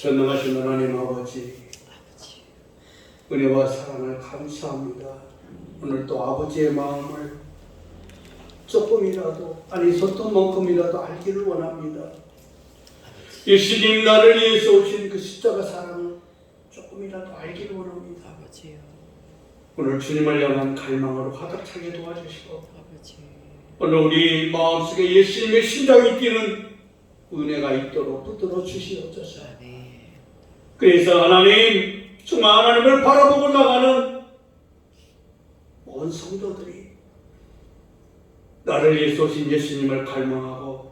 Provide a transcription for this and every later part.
전능하신 하나님 아버지, 은혜와 사랑을 감사합니다. 오늘 또 아버지의 마음을 조금이라도, 아니 소통만큼이라도 알기를 원합니다. 예수님 나를 위해서 오신 그 십자가 사랑을 조금이라도 알기를 원합니다. 아버지요. 오늘 주님을 향한 갈망으로 가득 차게 도와주시고, 아버지. 오늘 우리 마음속에 예수님의 심장이 뛰는 은혜가 있도록 붙들어 주시옵소서. 네. 그래서 하나님, 정말 하나님을 바라보고 나가는 온 성도들이 나를 위해서 오신 예수님을 갈망하고,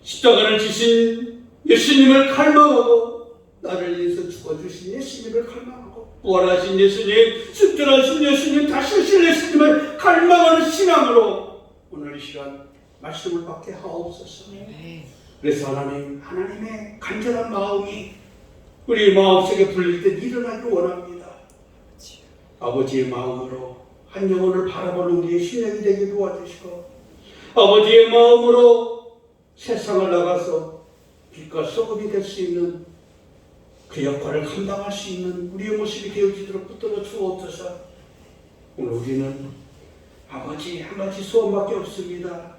십자가를 지신 예수님을 갈망하고, 나를 위해서 죽어주신 예수님을 갈망하고, 부활하신 예수님, 승천하신 예수님, 다시 오실 예수님을 갈망하는 신앙으로 오늘 이 시간 말씀을 받게 하옵소서. 네. 그래서 하나님, 하나님의 간절한 마음이 우리 마음속에 불릴 때 일어나기를 원합니다. 아버지의 마음으로 한 영혼을 바라보는 우리의 신령이 되게 도와주시고, 아버지의 마음으로 세상을 나가서 빛과 소금이 될 수 있는 그 역할을 감당할 수 있는 우리의 모습이 되어지도록 붙들어 주옵소서. 오늘 우리는 아버지 한 가지 소원밖에 없습니다.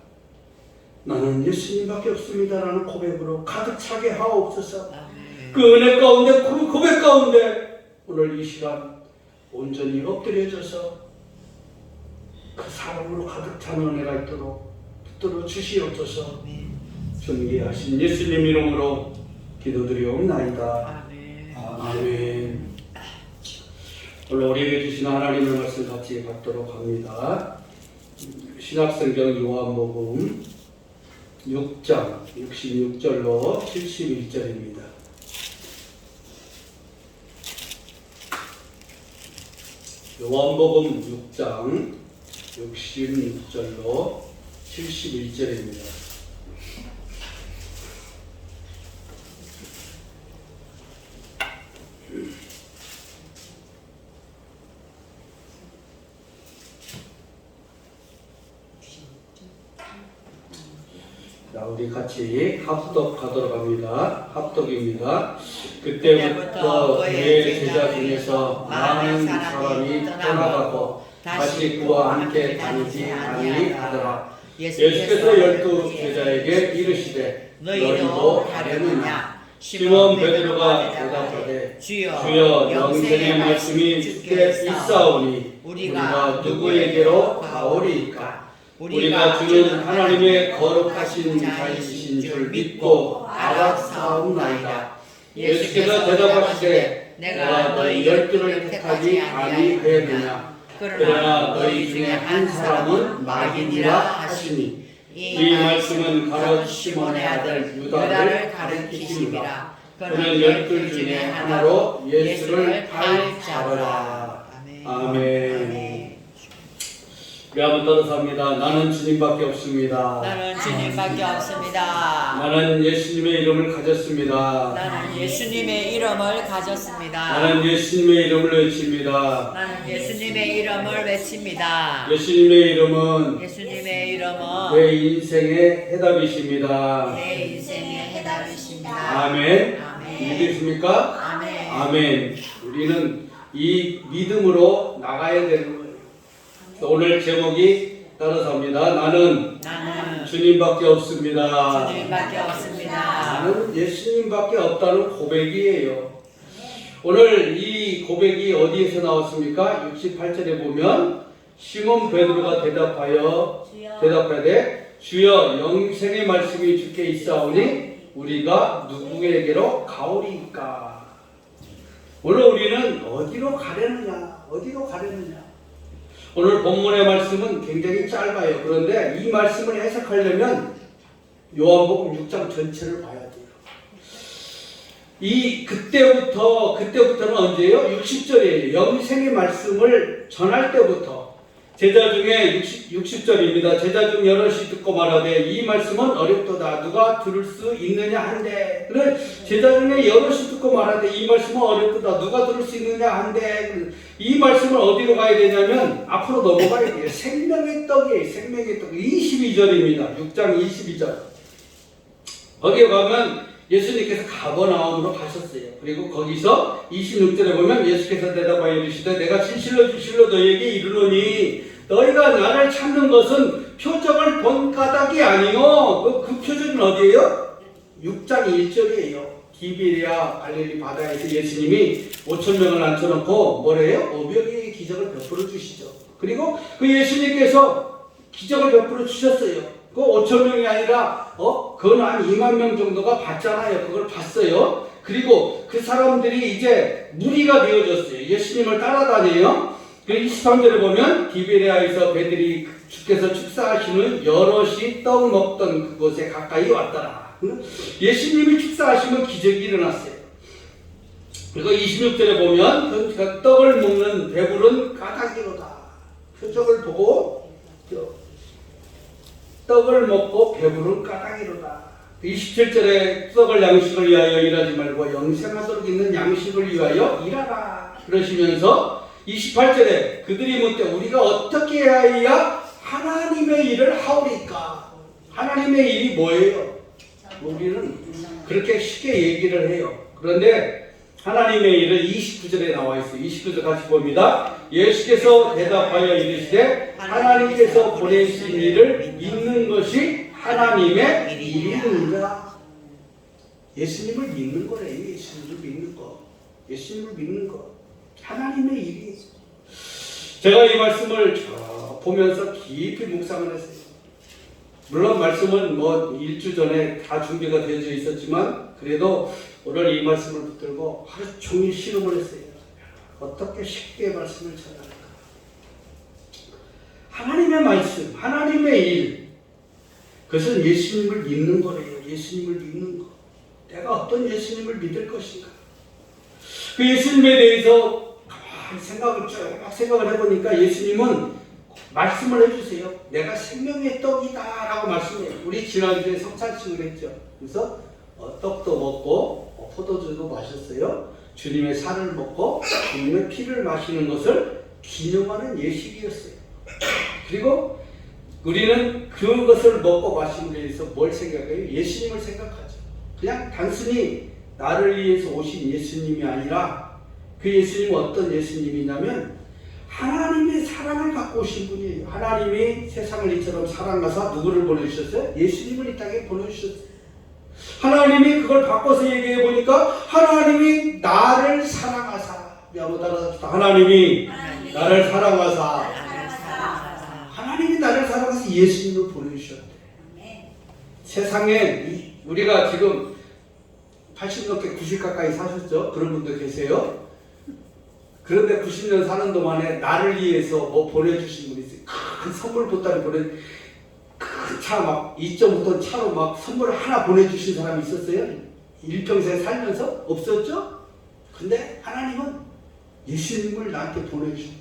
나는 예수님밖에 없습니다라는 고백으로 가득 차게 하옵소서. 그 은혜 가운데, 그 고백 가운데 오늘 이 시간 온전히 엎드려져서 그 사랑으로 가득 찬 은혜가 있도록 붙들어 주시옵소서. 존귀하신 예수님 이름으로 기도드리옵나이다. 아멘. 오늘 우리에게 주신 하나님의 말씀 같이 받도록 합니다. 신약성경 요한복음 6장 66절로 71절입니다. 요한복음 6장 66절로 71절입니다. 자, 우리 같이 합독 하도록 합니다. 합독입니다. 그때부터 그의 제자 중에서 많은 사람이 떠나가고 다시 그와 함께 다니지 아니하더라. 예수께서 12 제자에게 이르시되 너희도 가려느냐? 시몬 베드로가 대답하되 주여 영생의 말씀이 주께 있사오니 우리가 누구에게로 가오리이까? 우리가 주는 하나님의 거룩하신 자이신 줄 믿고 알았사옵나이다. 예수께서 대답하시되 내가 너희 12를 택하지 아니하였느냐? 그러나 너희 중에 한 사람은 마귀니라 하시니, 이 말씀은 가롯 시몬의 아들 유다를 가르치심이라. 그는 12 중에 하나로 예수를 팔자더라. 아멘. 우리 한번 따라서 합니다. 나는 주님밖에 없습니다. 나는 주님밖에 없습니다. 나는 예수님의 이름을 가졌습니다. 나는 예수님의 이름을 가졌습니다. 나는 예수님의 이름을 외칩니다. 나는 예수님의 이름을 외칩니다. 예수님의 이름은 예수님의 이름은 내 인생의 해답이십니다. 내 인생의 해답이십니다. 아멘. 아멘. 믿으십니까? 아멘. 아멘. 우리는 이 믿음으로 나가야 되는 거예요. 오늘 제목이 따라서 합니다. 나는 주님밖에 없습니다. 주님밖에 없습니다. 나는 예수님밖에 없다는 고백이에요. 오늘 이 고백이 어디에서 나왔습니까? 68절에 보면 시몬 베드로가 대답하되 주여 영생의 말씀이 주께 있사오니 우리가 누구에게로 가오리이까? 오늘 우리는 어디로 가려느냐? 오늘 본문의 말씀은 굉장히 짧아요. 그런데 이 말씀을 해석하려면 요한복음 6장 전체를 봐야 돼요. 그때부터는 언제예요? 60절이에요. 영생의 말씀을 전할 때부터. 제자 중에 60절입니다. 제자 중 여럿이 듣고 말하되 이 말씀은 어렵도다. 누가 들을 수 있느냐 한데. 제자 중에 여럿이 듣고 말하되 이 말씀은 어렵도다. 누가 들을 수 있느냐 한데. 이 말씀을 어디로 가야 되냐면 앞으로 넘어가야 돼요. 생명의 떡이에요. 생명의 떡. 22절입니다. 6장 22절. 거기에 가면 예수님께서 가버나움으로 가셨어요. 그리고 거기서 26절에 보면 예수께서 대답하여 이르시되 내가 진실로 너희에게 이르노니 너희가 나를 찾는 것은 표적을 본 까닭이 아니요. 그 표적은 어디예요? 6장 1절이에요. 디베랴 갈릴리 바다에서 예수님이 5,000명을 앉혀놓고 뭐래요? 오병이어의 기적을 베풀어 주시죠. 그리고 그 예수님께서 기적을 베풀어 주셨어요. 그 5,000명이 아니라 그건 한 2만 명 정도가 봤잖아요. 그걸 봤어요. 그리고 그 사람들이 이제 무리가 되어졌어요. 예수님을 따라다녀요. 그 23절에 보면 디베랴에서 배들이 주께서 축사하시는 여럿이 떡 먹던 그곳에 가까이 왔더라. 예수님이 축사하시면 기적이 일어났어요. 그리고 26절에 보면 그 떡을 먹는 배부른 까닭이로다. 표적을 보고 떡을 먹고 배부른 까닭이로다. 27절에 떡을 양식을 위하여 일하지 말고 영생하도록 있는 양식을 위하여 일하라. 그러시면서 28절에 그들이 묻되 우리가 어떻게 해야 하나님의 일을 하오리까? 하나님의 일이 뭐예요? 우리는 그렇게 쉽게 얘기를 해요. 그런데 하나님의 일은 29절에 나와 있어요. 29절 같이 봅니다. 예수께서 대답하여 이르시되 하나님께서 보내신 일을 믿는 것이 하나님의 일이니라. 예수님을 믿는 거래요. 예수님을 믿는 거. 예수님을 믿는 거. 하나님의 일이. 제가 이 말씀을 보면서 깊이 묵상을 했어요. 물론 말씀은 뭐 일주 전에 다 준비가 되어져 있었지만 그래도 오늘 이 말씀을 붙들고 하루 종일 실험을 했어요. 어떻게 쉽게 말씀을 전할까? 하나님의 말씀, 하나님의 일, 그것은 예수님을 믿는 거래요. 예수님을 믿는 거. 내가 어떤 예수님을 믿을 것인가? 그 예수님에 대해서 생각을 해보니까 예수님은 말씀을 해주세요. 내가 생명의 떡이다 라고 말씀해요. 우리 지난주에 성찬식을 했죠. 그래서 떡도 먹고 포도주도 마셨어요. 주님의 살을 먹고 주님의 피를 마시는 것을 기념하는 예식이었어요. 그리고 우리는 그것을 먹고 마시는 데 대해서 뭘 생각해요? 예수님을 생각하죠. 그냥 단순히 나를 위해서 오신 예수님이 아니라 그 예수님은 어떤 예수님이냐면 하나님의 사랑을 갖고 오신 분이에요. 하나님이 세상을 이처럼 사랑하사 누구를 보내주셨어요? 예수님을 이 땅에 보내주셨어요. 하나님이 그걸 바꿔서 얘기해 보니까 하나님이 나를 사랑하사, 하나님이 나를 사랑하사, 하나님이 나를 사랑하사 예수님을 보내주셨대. 세상에 우리가 지금 80 넘게 90 가까이 사셨죠? 그런 분들 계세요. 그런데 90년 사는 동안에 나를 위해서 뭐 보내주신 분이 있어요. 큰 선물 보따리 큰 차 막 2.5톤 차로 막 선물을 하나 보내주신 사람이 있었어요? 일평생 살면서? 없었죠? 근데 하나님은 예수님을 나한테 보내주신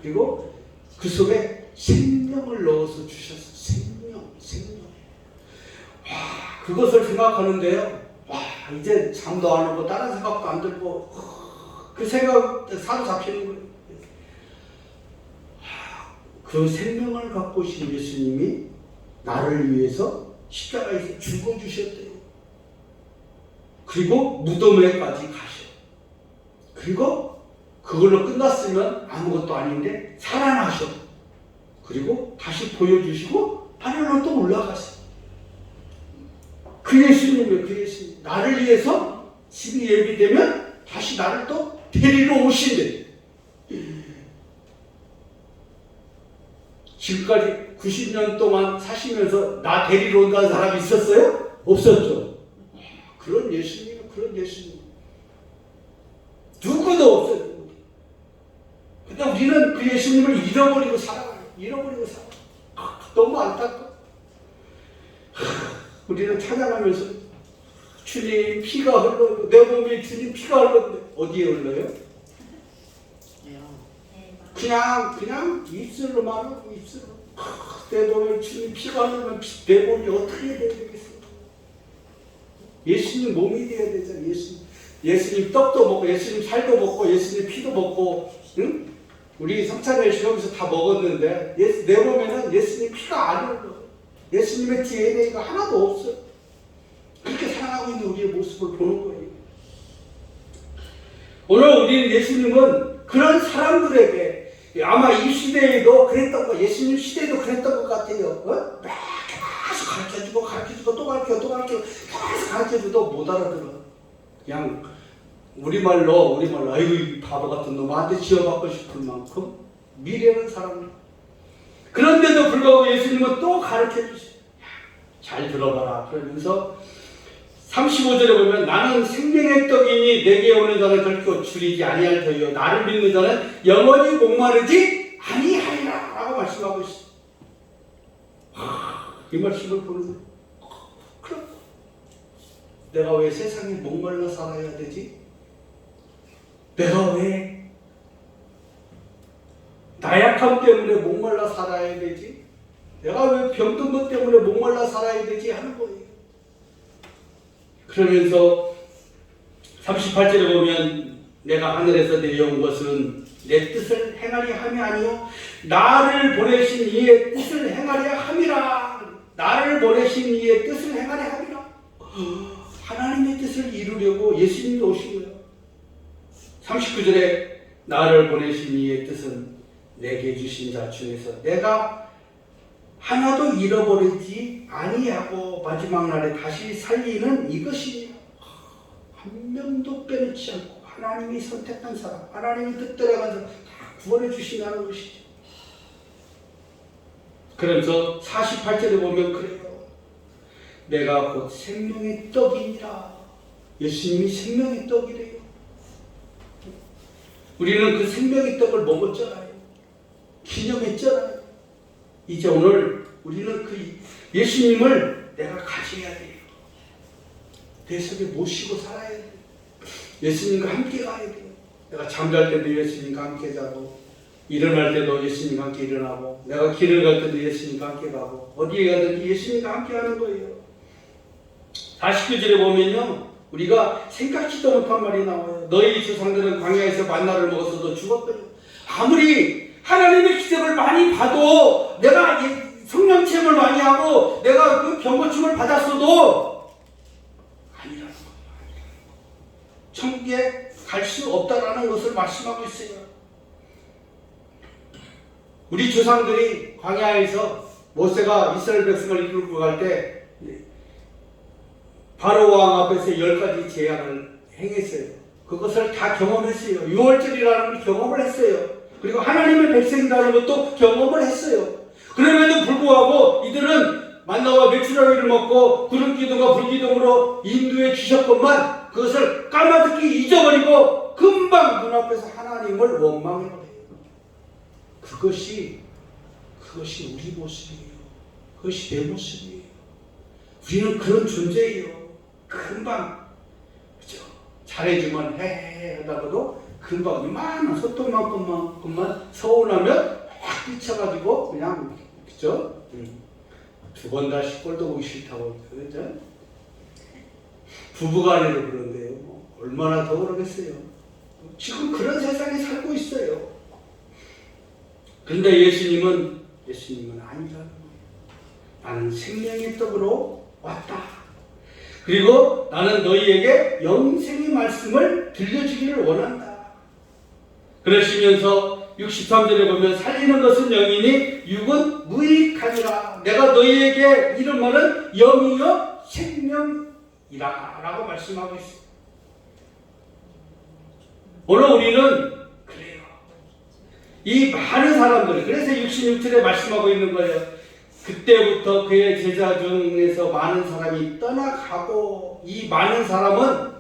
그리고 그 속에 생명을 넣어서 주셨어. 생명. 와, 그것을 생각하는데요. 와, 이제 잠도 안 오고 다른 생각도 안 들고 그 생각 사로잡히는 거예요. 그 생명을 갖고 오신 예수님이 나를 위해서 십자가에서 죽어주셨대요. 그리고 무덤에까지 가셔. 그리고 그걸로 끝났으면 아무것도 아닌데 살아나셔. 그리고 다시 보여주시고 하늘로 또 올라가셔. 그 예수님이에요. 그 예수님. 나를 위해서 집이 예비되면 다시 나를 또 데리러 오신대. 지금까지 90년 동안 사시면서 나 데리러 온다는 사람이 있었어요? 없었죠. 그런 예수님이에요. 그런 예수님. 누구도 없어요. 근데 우리는 그 예수님을 잃어버리고 살아가요. 너무 안타까워. 우리는 찬양하면서 주님 피가 흘러요. 내 몸에 주님 피가 흘렀는데 어디에 흘러요? 그냥 입술로만 하고 입술로. 내 몸에 주님 피가 흐르면 내 몸이 어떻게 돼야 되겠어? 예수님 몸이 돼야 되잖아. 예수님 떡도 먹고 예수님 살도 먹고 예수님 피도 먹고, 응? 우리 성찬을 쉬면서 다 먹었는데 내 몸에는 예수님 피가 안 흘러. 예수님의 DNA가 하나도 없어. 그렇게 살아. 살아가고 있는 우리의 모습을 보는 거예요. 오늘 우리는 예수님은 그런 사람들에게 아마 이 시대에도 그랬던 거, 예수님 시대에도 그랬던 것 같아요. 계속 가르쳐주고 또 가르쳐 계속 가르쳐줘도 못 알아들어. 그냥 우리말로 아이고 이 바보 같은 놈한테 지어받고 싶을 만큼 미래는 사람. 그런데도 불구하고 예수님은 또 가르쳐주세요. 잘 들어봐라. 그러면서 35절에 보면 나는 생명의 떡이니 내게 오는 자는 결코 줄이지 아니할 터이요 나를 믿는 자는 영원히 목마르지 아니하리라 라고 말씀하고 있어요. 이 말씀을 보는 거예요. 그럼 내가 왜 세상에 목말라 살아야 되지? 내가 왜 나약함 때문에 목말라 살아야 되지? 내가 왜 병든 것 때문에 목말라 살아야 되지? 하는 거예요. 그러면서 38절에 보면 내가 하늘에서 내려온 것은 내 뜻을 행하리 함이 아니요 나를 보내신 이의 뜻을 행하려 함이라. 나를 보내신 이의 뜻을 행하려 함이라. 하나님의 뜻을 이루려고 예수님이 오신 거예요. 39절에 나를 보내신 이의 뜻은 내게 주신 자 중에서 내가 하나도 잃어버리지 아니하고 마지막 날에 다시 살리는 이것이니 한 명도 빼놓지 않고 하나님이 선택한 사람, 하나님이 뜻대로 간 사람 다 구원해 주신다는 것이죠. 그래서 48절에 보면 그래요. 내가 곧 생명의 떡이니라. 예수님이 생명의 떡이래요. 우리는 그 생명의 떡을 먹었잖아요. 기념했잖아요. 이제 오늘 우리는 그 예수님을 내가 가져야 돼요. 내 속에 모시고 살아야 돼요. 예수님과 함께 가야 돼요. 내가 잠잘 때도 예수님과 함께 자고 일어날 때도 예수님과 함께 일어나고 내가 길을 갈 때도 예수님과 함께 가고 어디에 가든지 예수님과 함께 하는 거예요. 49절에 보면요. 우리가 생각지도 못한 말이 나와요. 너희 조상들은 광야에서 만나를 먹었어도 죽었거든요. 아무리 하나님의 기적을 많이 봐도 내가 성령 체험을 많이 하고 내가 그 병고침을 받았어도 아니라는 거예요. 천국에 갈 수 없다라는 것을 말씀하고 있어요. 우리 조상들이 광야에서 모세가 이스라엘 백성을 이끌고 갈 때 바로 왕 앞에서 10가지 재앙을 행했어요. 그것을 다 경험했어요. 6월절이라는 걸 경험을 했어요. 그리고 하나님의 백성이라는 것도 경험을 했어요. 그럼에도 불구하고 이들은 만나와 메추라기를 먹고 구름기둥과 불기둥으로 인도해 주셨건만 그것을 까마득히 잊어버리고 금방 눈앞에서 하나님을 원망해버려요. 그것이 우리 모습이에요. 그것이 내 모습이에요. 우리는 그런 존재예요. 금방 그죠? 잘해주면 해 하다가도 금방 이만한 소똥만큼만 서운하면 확 뛰쳐가지고 그냥 그죠? 두 번 다시 꼴도 보기 싫다고 그죠? 부부간에도 그런데요. 뭐 얼마나 더 그러겠어요. 지금 그런 세상에 살고 있어요. 근데 예수님은 아니라는 거예요. 나는 생명의 떡으로 왔다. 그리고 나는 너희에게 영생의 말씀을 들려주기를 원한다. 그러시면서 63절에 보면 살리는 것은 영이니 육은 무익하니라. 내가 너희에게 이런 말은 영이요 생명이라 라고 말씀하고 있습니다. 오늘 우리는 그래요. 이 많은 사람들, 그래서 66절에 말씀하고 있는 거예요. 그때부터 그의 제자 중에서 많은 사람이 떠나가고 이 많은 사람은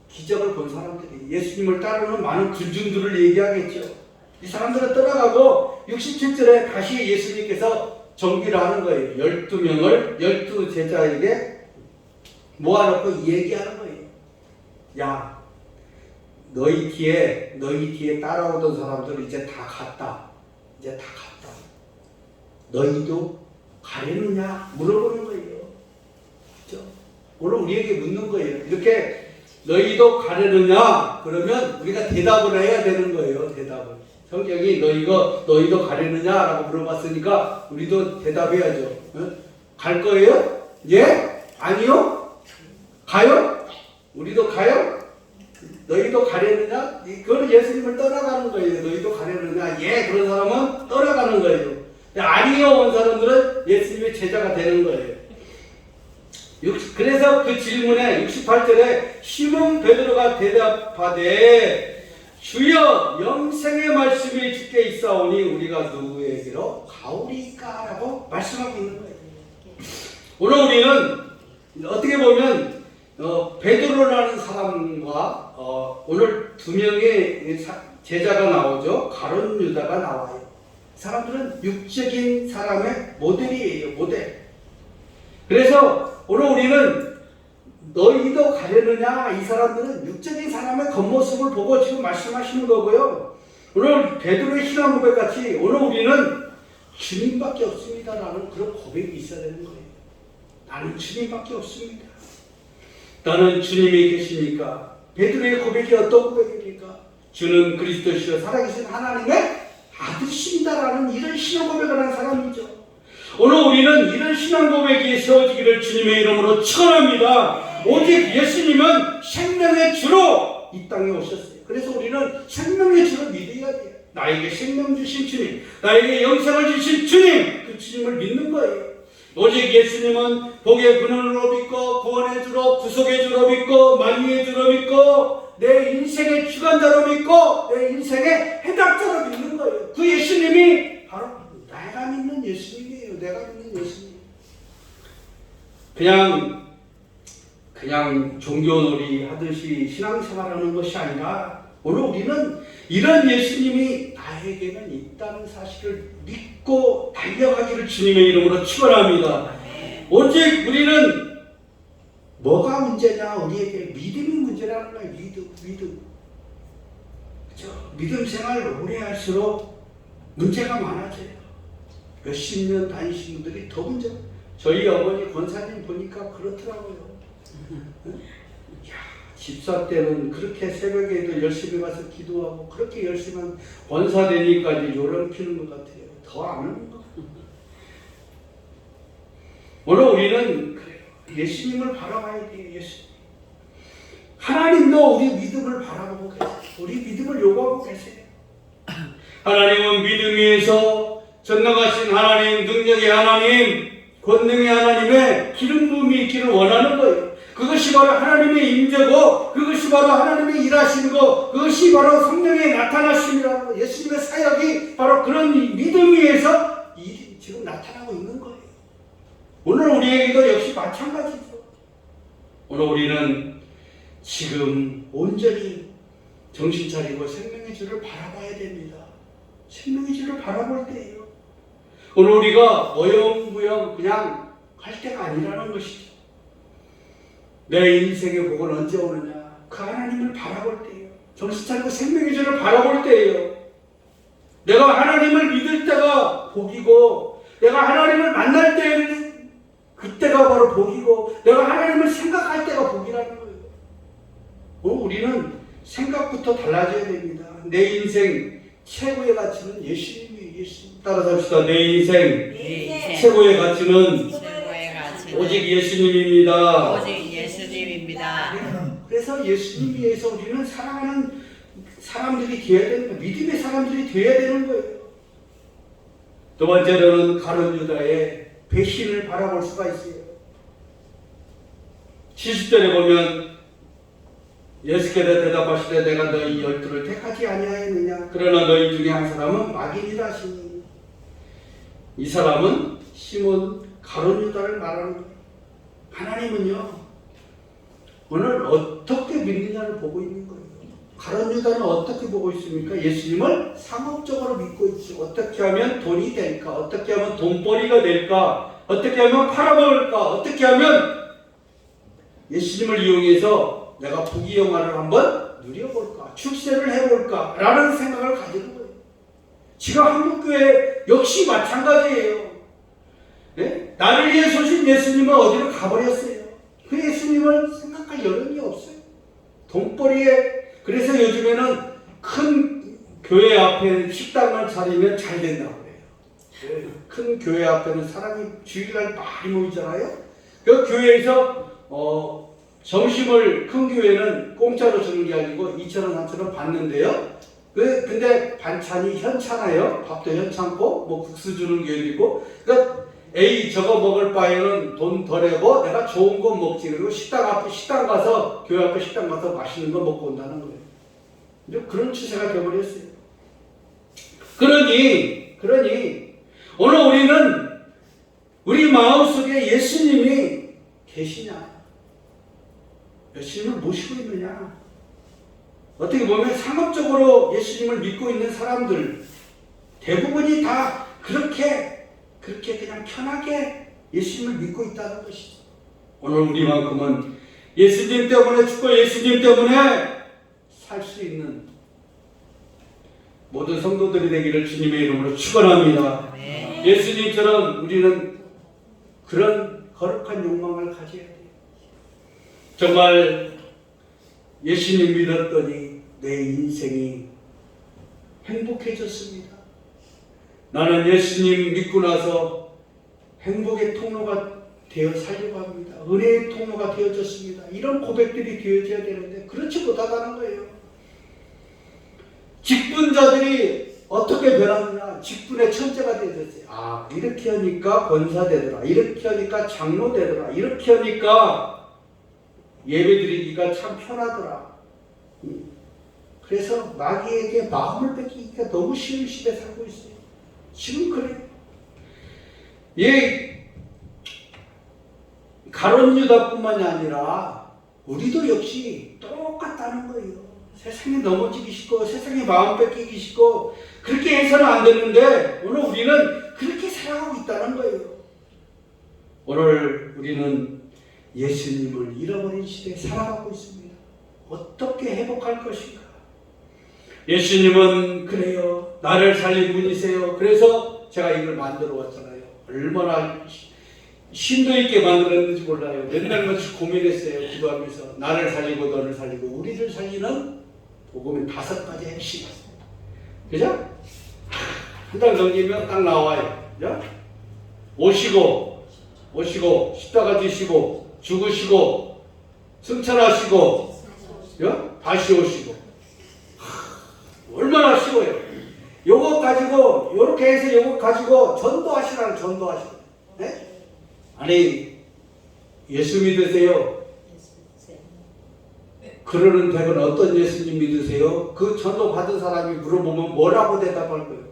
기적을 본 사람들이 예수님을 따르는 많은 군중들을 얘기하겠죠. 이 사람들은 떠나가고 67절에 다시 예수님께서 정비를 하는 거예요. 12명을 12제자에게 모아놓고 얘기하는 거예요. 야, 너희 뒤에 따라오던 사람들 이제 다 갔다. 너희도 가려느냐 물어보는 거예요. 그렇죠? 오늘 우리에게 묻는 거예요. 이렇게 너희도 가려느냐 그러면 우리가 대답을 해야 되는 거예요. 대답을. 성경이 너희도 가려느냐라고 물어봤으니까 우리도 대답해야죠. 갈 거예요? 예? 아니요? 가요? 우리도 가요? 너희도 가려느냐? 그거는 예수님을 떠나가는 거예요. 너희도 가려느냐? 예, 그런 사람은 떠나가는 거예요. 아니요 온 사람들은 예수님의 제자가 되는 거예요. 그래서 그 질문에 68절에 시몬 베드로가 대답하되 주여 영생의 말씀이 주께 있사오니 우리가 누구에게로 가오리까? 라고 말씀하고 있는 거예요. 오늘 우리는 어떻게 보면 베드로라는 사람과 오늘 두 명의 제자가 나오죠. 가룟 유다가 나와요. 사람들은 육적인 사람의 모델이에요. 모델. 그래서 오늘 우리는 너희도 가려느냐? 이 사람들은 육적인 사람의 겉모습을 보고 지금 말씀하시는 거고요. 오늘 베드로의 신앙 고백 같이 오늘 우리는 주님밖에 없습니다라는 그런 고백이 있어야 되는 거예요. 나는 주님밖에 없습니다. 나는 주님이 계시니까. 베드로의 고백이 어떤 고백입니까? 주는 그리스도시요 살아계신 하나님의 아들이십니다라는 이런 신앙 고백을 하는 사람이죠. 오늘 우리는 이런 신앙 고백이 세워지기를 주님의 이름으로 축원합니다. 오직 예수님은 생명의 주로 이 땅에 오셨어요. 그래서 우리는 생명의 주를 믿어야 돼요. 나에게 생명 주신 주님, 나에게 영생을 주신 주님, 그 주님을 믿는 거예요. 오직 예수님은 복의 근원으로 믿고 구원의 주로 구속의 주로 믿고 만유의 주로 믿고 내 인생의 주관자로 믿고 내 인생의 해답자로 믿는 거예요. 그 예수님이 바로 내가 믿는 예수님이에요. 내가 믿는 예수님. 그냥 종교놀이 하듯이 신앙생활하는 것이 아니라 오늘 우리는 이런 예수님이 나에게는 있다는 사실을 믿고 달려가기를 주님의 이름으로 축원합니다. 오직 우리는 뭐가 문제냐? 우리에게 믿음이 문제라는 거예요. 믿음. 그렇죠? 믿음 생활 오래 할수록 문제가 많아져요. 몇십 년 다니신 분들이 더 문제. 저희 어머니 권사님 보니까 그렇더라고요. 집사 때는 그렇게 새벽에도 열심히 가서 기도하고 그렇게 열심히 한 권사 되니까 이제 요령 피는 것 같아요. 더 안 하는 것 같아요. 오늘 우리는 그래요. 예수님을 바라봐야 돼요. 예수님. 하나님도 우리 믿음을 바라보고 계세요. 우리 믿음을 요구하고 계세요. 하나님은 믿음 위에서 전능하신 하나님, 능력의 하나님, 권능의 하나님의 기름 부음이 있기를 원하는 거예요. 그것이 바로 하나님의 임재고 그것이 바로 하나님의 일하시는 거, 그것이 바로 성령의 나타나심이라는 거. 예수님의 사역이 바로 그런 믿음 위에서 일이 지금 나타나고 있는 거예요. 오늘 우리에게도 역시 마찬가지죠. 오늘 우리는 지금 온전히 정신 차리고 생명의 주를 바라봐야 됩니다. 생명의 주를 바라볼 때예요. 오늘 우리가 어영부영 그냥 할 때가 아니라는 것이죠. 내 인생의 복은 언제 오느냐? 그 하나님을 바라볼 때예요. 정신 차리고 생명의 주를 바라볼 때예요. 내가 하나님을 믿을 때가 복이고 내가 하나님을 만날 때 그때가 바로 복이고 내가 하나님을 생각할 때가 복이라는 거예요. 우리는 생각부터 달라져야 됩니다. 내 인생 최고의 가치는 예수님이에요. 예수님. 따라서 합시다. 내 인생 최고의 가치는 오직 예수님입니다. 오직 예수님입니다. 그래서 예수님 위해서 우리는 사랑하는 사람들이 되어야 되는 거예요. 믿음의 사람들이 되어야 되는 거예요. 두 번째로는 가룟 유다의 배신을 바라볼 수가 있어요. 70절에 보면 예수께서 대답하시되 내가 너희 12를 택하지 아니하였느냐? 그러나 너희 중에 한 사람은 마귀니라 하시니. 이 사람은 시몬 가룟 유다를 말하는 거예요. 하나님은요 오늘 어떻게 믿느냐를 보고 있는 거예요. 가룟 유다는 어떻게 보고 있습니까? 예수님을 상업적으로 믿고 있죠. 어떻게 하면 돈이 될까? 어떻게 하면 돈벌이가 될까? 어떻게 하면 팔아먹을까? 어떻게 하면 예수님을 이용해서 내가 부귀영화를 한번 누려볼까? 출세를 해볼까? 라는 생각을 가지는 거예요. 지금 한국교회 역시 마찬가지예요. 네? 나를 위해 소신 예수님은 어디로 가버렸어요. 그 예수님을 생각할 여력이 없어요. 돈벌이에. 그래서 요즘에는 큰 교회 앞에 식당을 차리면 잘 된다고 그래요. 큰 교회 앞에는 사람이 주일날 많이 모이잖아요. 그 교회에서 점심을 큰 교회는 공짜로 주는 게 아니고 2,000원, 3,000원 받는데요. 근데 반찬이 현찮아요. 밥도 현찮고 뭐 국수 주는 교회도 있고. 그러니까 에이 저거 먹을 바에는 돈 더 내고 내가 좋은 거 먹지. 그리고 식당 가서 교회 앞에 식당 가서 맛있는 거 먹고 온다는 거예요. 이제 그런 추세가 되어버렸어요. 그러니 오늘 우리는 우리 마음속에 예수님이 계시냐? 예수님을 모시고 있느냐? 어떻게 보면 상업적으로 예수님을 믿고 있는 사람들 대부분이 다 그렇게 그냥 편하게 예수님을 믿고 있다는 것이죠. 오늘 우리만큼은 예수님 때문에 죽고 예수님 때문에 살 수 있는 모든 성도들이 되기를 주님의 이름으로 축원합니다. 네. 예수님처럼 우리는 그런 거룩한 욕망을 가져야 돼요. 정말 예수님 믿었더니 내 인생이 행복해졌습니다. 나는 예수님 믿고 나서 행복의 통로가 되어 살려고 합니다. 은혜의 통로가 되어졌습니다. 이런 고백들이 되어져야 되는데 그렇지 못하다는 거예요. 직분자들이 어떻게 변하느냐? 직분의 천재가 되어졌어요. 아, 이렇게 하니까 권사 되더라. 이렇게 하니까 장로 되더라. 이렇게 하니까 예배드리기가 참 편하더라. 그래서 마귀에게 마음을 뺏기기가 너무 쉬운 시대에 살고 있어요. 지금 그래요. 가룟 유다뿐만이 아니라 우리도 역시 똑같다는 거예요. 세상에 넘어지기 쉽고 세상에 마음 뺏기기 쉽고 그렇게 해서는 안 되는데 오늘 우리는 그렇게 살아가고 있다는 거예요. 오늘 우리는 예수님을 잃어버린 시대에 살아가고 있습니다. 어떻게 회복할 것인가? 예수님은 그래요. 나를 살린 분이세요. 그래서 제가 이걸 만들어 왔잖아요. 얼마나 심도 있게 만들었는지 몰라요. 맨날 같이 고민했어요. 기도하면서 나를 살리고 너를 살리고 우리를 살리는 복음의 5가지 핵심. 그죠? 한 달 넘기면 딱 나와요. 그죠? 오시고 십자가 지시고 죽으시고 승천하시고 그죠? 다시 오시고. 얼마나 쉬워요. 요거 가지고 요렇게 해서 요거 가지고 전도하시라는 전도하시고. 네? 아니 예수 믿으세요? 그러는 대부분 어떤 예수님 믿으세요? 그 전도 받은 사람이 물어보면 뭐라고 대답할 거예요?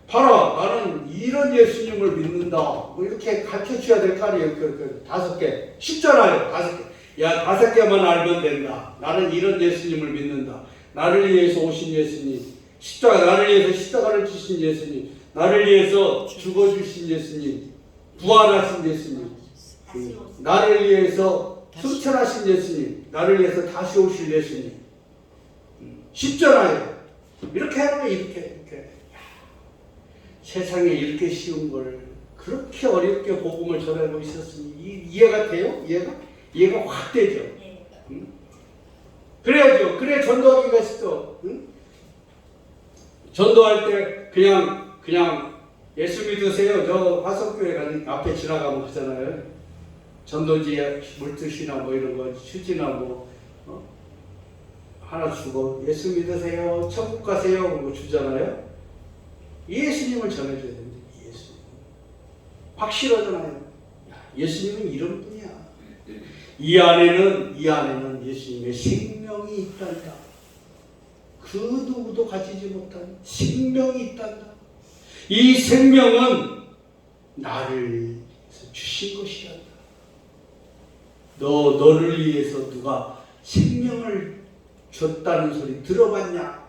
봐라, 나는 이런 예수님을 믿는다. 뭐 이렇게 가르쳐 줘야 될 거 아니에요? 그 5개. 쉽잖아요. 5개. 야, 5개만 알면 된다. 나는 이런 예수님을 믿는다. 나를 위해서 오신 예수님. 나를 위해서 십자가를 지신 예수님. 나를 위해서 죽어주신 예수님. 부활하신 예수님. 나를 위해서 승천하신 예수님. 나를 위해서 다시 오실 예수님. 쉽잖아요. 이렇게 하면 이렇게. 세상에 이렇게 쉬운 걸 그렇게 어렵게 복음을 전하고 있었으니 이해가 돼요? 이해가 확 되죠? 응? 그래야죠. 그래 전도하기가 쉽죠. 응? 전도할 때 그냥 예수 믿으세요. 저 화성교회 가는 앞에 지나가면 그러잖아요. 전도지에 물뜻이나 뭐 이런 거 휴지나 뭐 하나 주고 예수 믿으세요. 천국 가세요. 뭐 주잖아요. 예수님을 전해줘야 되는데 예수님 확실하잖아요. 예수님은 이런 분이야. 이 안에는 예수님의 생명이 있단다. 그 누구도 가지지 못한 생명이 있단다. 이 생명은 나를 위해서 주신 것이란다. 너를 위해서 누가 생명을 줬다는 소리 들어봤냐?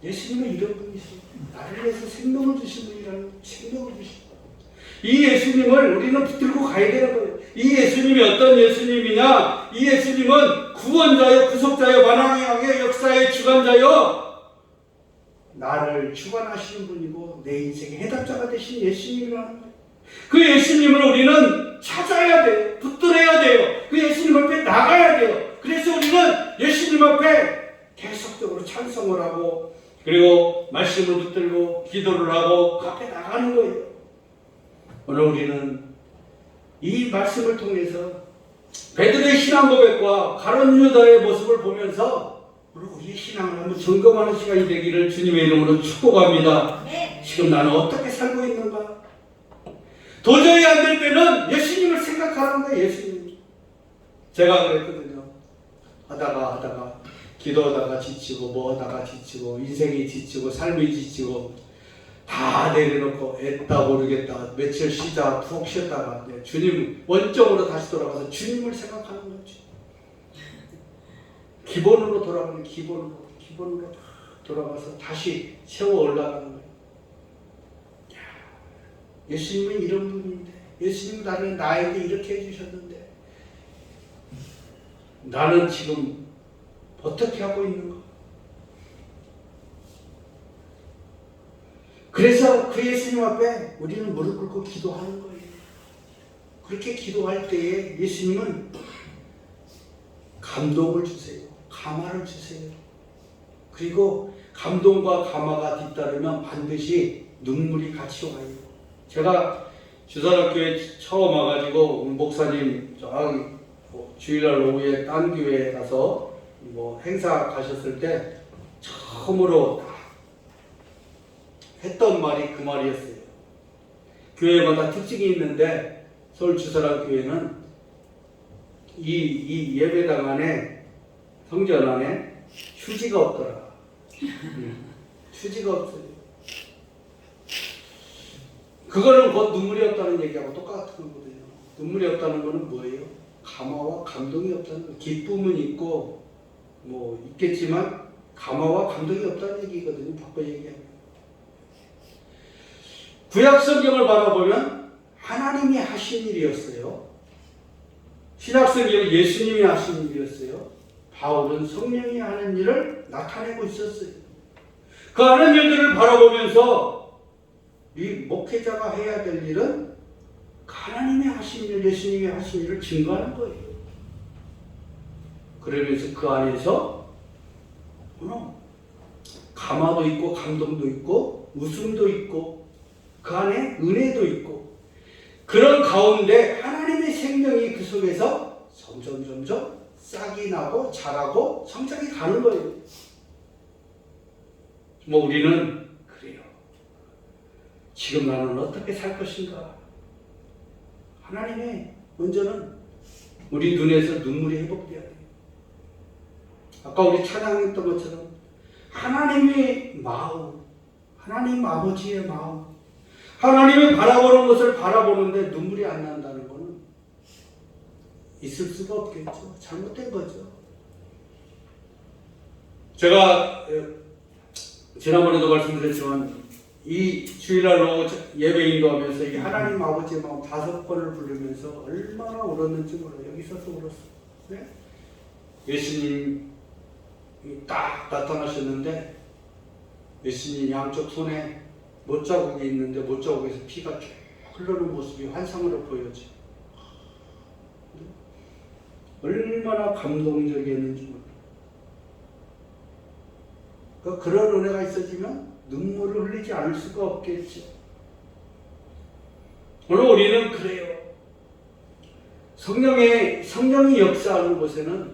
예수님은 이런 분이세요. 나를 위해서 생명을 주신 분이라는 생명을 주신 분. 이 예수님을 우리는 붙들고 가야 되는 거예요. 이 예수님이 어떤 예수님이냐? 이 예수님은 구원자요, 구속자요, 만왕의 역사의 주관자요. 나를 주관하시는 분이고 내 인생의 해답자가 되신 예수님이라는 거예요. 그 예수님을 우리는 찾아야 돼요. 붙들어야 돼요. 그 예수님 앞에 나가야 돼요. 그래서 우리는 예수님 앞에 계속적으로 찬송을 하고 그리고 말씀을 붙들고 기도를 하고 그 앞에 나가는 거예요. 오늘 우리는 이 말씀을 통해서 베드로의 신앙 고백과 가룟 유다의 모습을 보면서 우리의 신앙을 한번 점검하는 시간이 되기를 주님의 이름으로 축복합니다. 지금 나는 어떻게 살고 있는가? 도저히 안 될 때는 예수님을 생각하는 거예요. 예수님. 제가 그랬거든요. 하다가 기도하다가 지치고 뭐하다가 지치고 인생이 지치고 삶이 지치고 다 내려놓고 애다 모르겠다 며칠 쉬자 푹 쉬었다가 주님 원점으로 다시 돌아가서 주님을 생각하는 거죠. 기본으로 돌아가는 기본으로 돌아가서 다시 세워 올라가는 거예요. 예수님은 이런 분인데 예수님 나에게 이렇게 해주셨는데 나는 지금 어떻게 하고 있는가? 그래서 그 예수님 앞에 우리는 무릎 꿇고 기도하는 거예요. 그렇게 기도할 때에 예수님은 감동을 주세요. 감화를 주세요. 그리고 감동과 감화가 뒤따르면 반드시 눈물이 같이 와요. 제가 주산학교에 처음 와가지고 목사님 저기 주일날 오후에 딴 교회에 가서 행사 가셨을 때 처음으로 했던 말이 그 말이었어요. 교회마다 특징이 있는데 서울 주산학교에는 이 예배당 안에 성전 안에 휴지가 없더라. 휴지가 없어요. 그거는 곧 눈물이 없다는 얘기하고 똑같은 거거든요. 눈물이 없다는 거는 뭐예요? 감화와 감동이 없다는 거. 기쁨은 있고 있겠지만 감화와 감동이 없다는 얘기거든요. 바꿔 얘기하면. 구약 성경을 바라보면 하나님이 하신 일이었어요. 신약 성경은 예수님이 하신 일이었어요. 바울은 성령이 하는 일을 나타내고 있었어요. 그 하는 일들을 바라보면서 이 목회자가 해야 될 일은 하나님이 하신 일, 예수님이 하신 일을 증거하는 거예요. 그러면서 그 안에서 감화도 있고 감동도 있고 웃음도 있고 그 안에 은혜도 있고 그런 가운데 하나님의 생명이 그 속에서 점점 싹이 나고 자라고 성장이 가는 거예요. 우리는 그래요. 지금 나는 어떻게 살 것인가? 하나님의 먼저는 우리 눈에서 눈물이 회복돼야 돼요. 아까 우리 찬양했던 것처럼 하나님의 마음, 하나님 아버지의 마음, 하나님이 바라보는 것을 바라보는데 눈물이 안 난다는 것은 있을 수가 없겠죠. 잘못된 거죠. 제가 지난번에도 말씀드렸지만 이 주일날 오후 예배 인도하면서 이 하나님 아버지의 마음 5번을 부르면서 얼마나 울었는지 몰라요. 여기 있어서 울었어요. 네? 예수님이 딱 나타나셨는데 예수님 양쪽 손에 못자국이 있는데 못자국에서 피가 쭉 흐르는 모습이 환상으로 보여져. 얼마나 감동적이었는지 몰라요. 그러니까 그런 은혜가 있어지면 눈물을 흘리지 않을 수가 없겠죠. 오늘 우리는 그래요. 성령이 역사하는 곳에는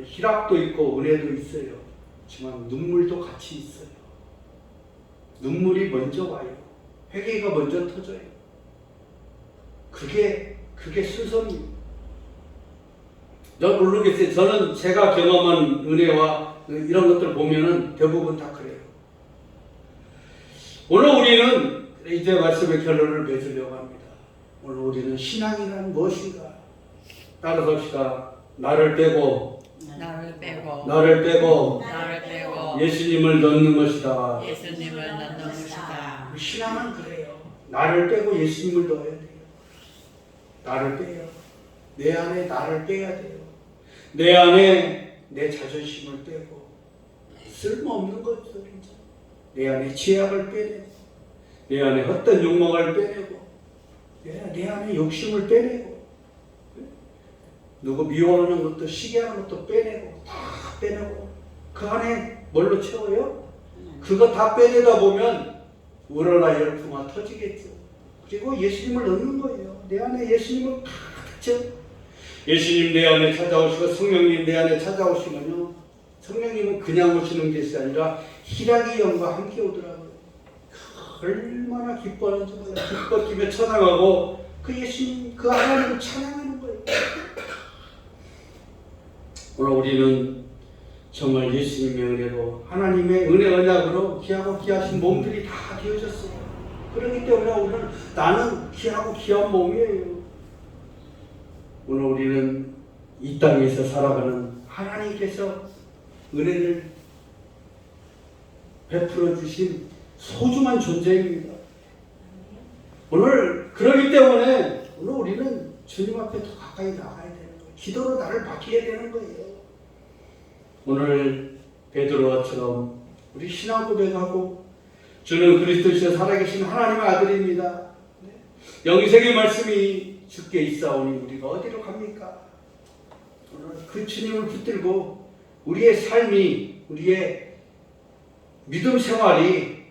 희락도 있고 은혜도 있어요. 하지만 눈물도 같이 있어요. 눈물이 먼저 와요. 회개가 먼저 터져요. 그게 순서입니다. 전 모르겠어요. 저는 제가 경험한 은혜와 이런 것들을 보면은 대부분 다 그래요. 오늘 우리는 이제 말씀의 결론을 맺으려고 합니다. 오늘 우리는 신앙이란 무엇인가? 따라서 나를 빼고 예수님을 넣는 것이다. 신앙은 그래요. 나를 빼고 예수님을 넣어야 돼요. 나를 빼요. 내 안에 나를 빼야 돼요. 내 안에 내 자존심을 빼고 쓸모없는 것들이죠. 내 안에 죄악을 빼내고 내 안에 헛된 욕망을 빼내고 내 안에 욕심을 빼내고 누구 미워하는 것도 시기하는 것도 빼내고 다 빼내고 그 안에 뭘로 채워요? 그거 다 빼내다 보면 우러나 열풍아 터지겠죠. 그리고 예수님을 넣는 거예요. 내 안에 예수님을 가득 채워. 예수님 내 안에 찾아오시고 성령님 내 안에 찾아오시면요, 성령님은 그냥 오시는 것이 아니라 희락의 영과 함께 오더라고요. 얼마나 기뻐하는지 몰라요. 기뻐 찬양하고 그 예수님, 그 하나님을 찬양하는 거예요. 오늘 우리는 정말 예수님의 은혜로, 하나님의 은혜 언약으로 귀하고 귀하신 몸들이 다 되어졌어요. 그렇기 때문에 오늘 나는 귀하고 귀한 몸이에요. 오늘 우리는 이 땅에서 살아가는 하나님께서 은혜를 베풀어 주신 소중한 존재입니다. 오늘 그렇기 때문에 오늘 우리는 주님 앞에 더 가까이 나가야 되는 거예요. 기도로 나를 맡기게 되는 거예요. 오늘 베드로처럼 우리 신앙 고백하고 주는 그리스도시여 살아계신 하나님의 아들입니다. 영생의 말씀이 주께 있사오니 우리가 어디로 갑니까? 오늘 그 주님을 붙들고 우리의 삶이, 우리의 믿음 생활이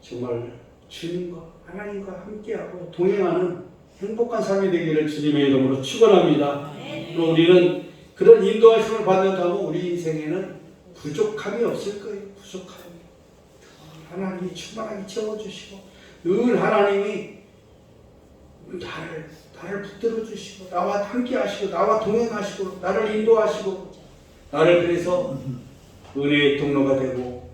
정말 주님과 하나님과 함께하고 동행하는 행복한 삶이 되기를 주님의 이름으로 축원합니다. 그리고 우리는 그런 인도하심을 받는다면 우리 인생에는 부족함이 없을 거예요. 부족함이. 하나님이 충만하게 채워주시고 늘 하나님이 나를 붙들어 주시고 나와 함께 하시고 나와 동행하시고 나를 인도하시고 나를 그래서 은혜의 통로가 되고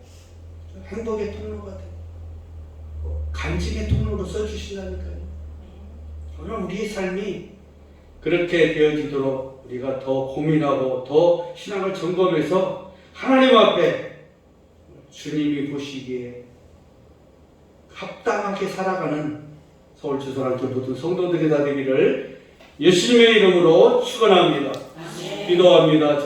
행복의 통로가 되고 간증의 통로로 써주신다니까요. 오늘 우리의 삶이 그렇게 되어지도록 우리가 더 고민하고 더 신앙을 점검해서 하나님 앞에 주님이 보시기에 합당하게 살아가는 서울 주소랑교 모든 성도들이 다 되기를 예수님의 이름으로 축원합니다. 기도합니다.